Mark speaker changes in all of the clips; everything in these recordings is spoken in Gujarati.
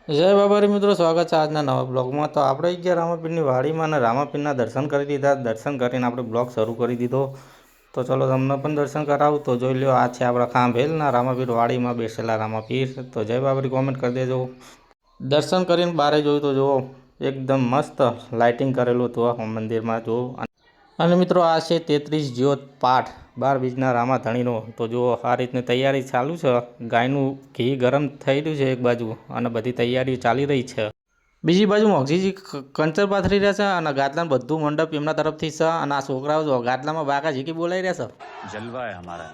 Speaker 1: જય બાબારી મિત્રો, સ્વાગત છે આજના નવા બ્લોગમાં। તો આપણે ગયા રામાપીરની વાડીમાં અને રામાપીરના દર્શન કરી દીધા। દર્શન કરીને આપણે બ્લોગ શરૂ કરી દીધો। તો ચલો તમને પણ દર્શન કરાવું। તો જોઈ લો, આ છે આપણા ખાંભેલના રામાપીર વાડીમાં બેસેલા રામાપીર। તો જય બાબારી કોમેન્ટ કરી દેજો। દર્શન કરીને બહાર જોયું તો જુઓ, એકદમ મસ્ત લાઇટિંગ કરેલું હતું મંદિરમાં જુઓ। અને મિત્રો, આ છે 33 જ્યોત પાઠ 12 બીજના રામાધણીનો। તો જુઓ, આ રીતની તૈયારી ચાલુ છે। ગાયનું ઘી ગરમ થઈ રહ્યું છે એક બાજુ, અને બધી તૈયારીઓ ચાલી રહી છે। બીજી બાજુ મોગજીજી કંચર પાથરી રહ્યા છે, અને ગાદલાનું બધું મંડપ એમના તરફથી છે। અને આ છોકરાઓ જો ગાદલામાં બાકા ઝીકી બોલાઈ રહ્યા છે, જલવા હે અમારા।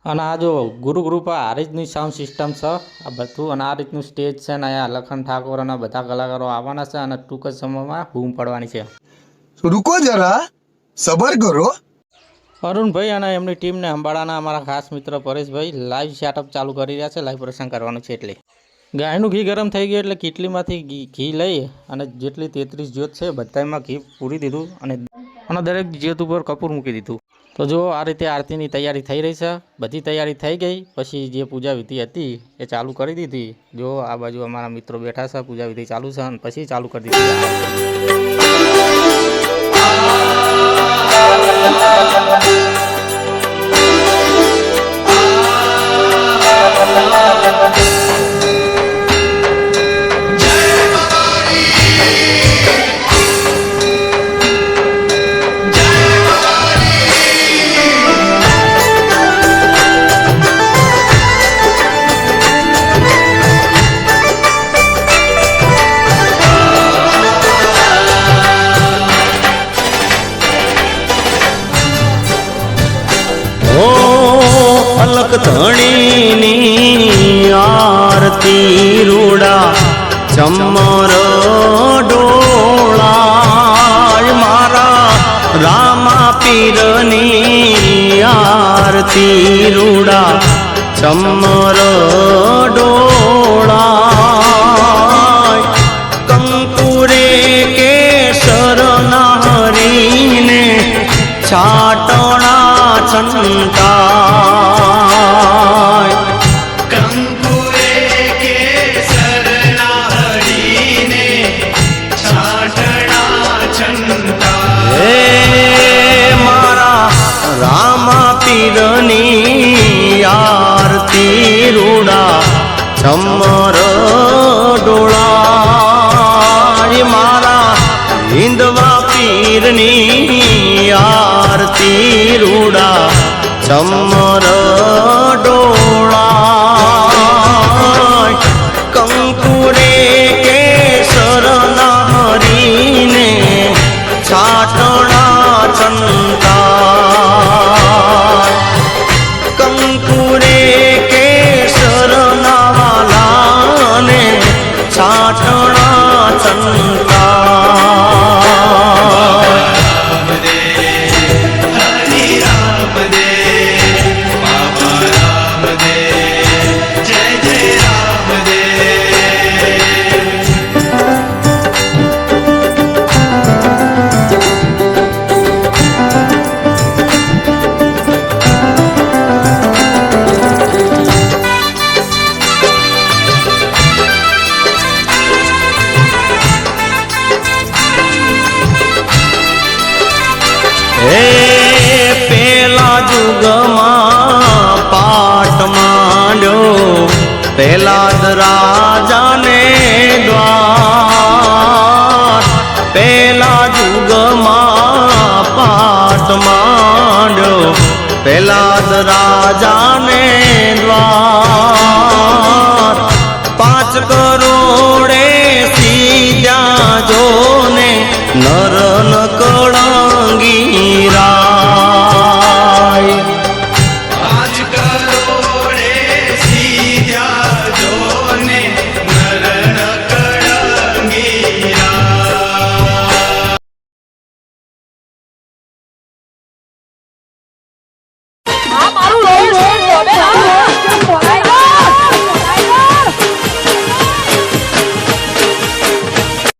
Speaker 1: અને આ જો ગુરુ કૃપા આ રીતની સાઉન્ડ સિસ્ટમ છે આ બધું, અને આ રીતનું સ્ટેજ છે। અને અહીંયા લખન ઠાકોર અને બધા કલાકારો આવવાના છે, અને ટૂંક જ સમયમાં બૂમ પડવાની છે।
Speaker 2: रुको जरा सबर करो।
Speaker 1: અરુણભાઈ અને એમની ટીમને અંબાડાના અમારા ખાસ મિત્ર પરેશભાઈ લાઈવ સેટઅપ ચાલુ કરી રહ્યા છે। લાઈવ પ્રસંગ કરવાનું છે એટલે ગાયનું ઘી ગરમ થઈ ગયું એટલે કીટલીમાંથી ઘી લઈ અને જેટલી 33 જ્યોત છે બધામાં ઘી પૂરી દીધું, અને દરેક જ્યોત ઉપર કપૂર મૂકી દીધું। તો જો આ રીતે આરતીની તૈયારી થઈ રહી છે। બધી તૈયારી થઈ ગઈ પછી જે પૂજા વિધિ હતી એ ચાલુ કરી દીધી। જો આ બાજુ અમારા મિત્રો બેઠા છે, પૂજા વિધિ ચાલુ છે, અને પછી ચાલુ કરી દીધી।
Speaker 3: અલક ધણીની આરતી રૂડા ચમર ડોળાય મારા રામા પીરની આરતી રૂડા ચમર ડોળાય કંકુરે કેસર નારીને છાટણા છંટાય
Speaker 4: કંકુરે કેસર નારીને છાટણા છંટાય।
Speaker 3: હે મારા રામા પીરની આરતી રૂડા ચમર ડોળાય મારા હિંદવા પીરની આરતી રૂડા ચમર ડોળાય કંકુરે કેસર નારીને છાટણા છંટાય કંકુરે કેસર નાવાલાને છાટણા છંટાય।
Speaker 4: હરિ રામ દે બાબા રામ દે, જય જય રામ દે।
Speaker 3: હે પેલા જુગમાં પાટ માંડ્યો પેલા જ રાજાને દ્વાર, પેલા જુગમાં પાટ માંડ્યો પેલા જ રાજા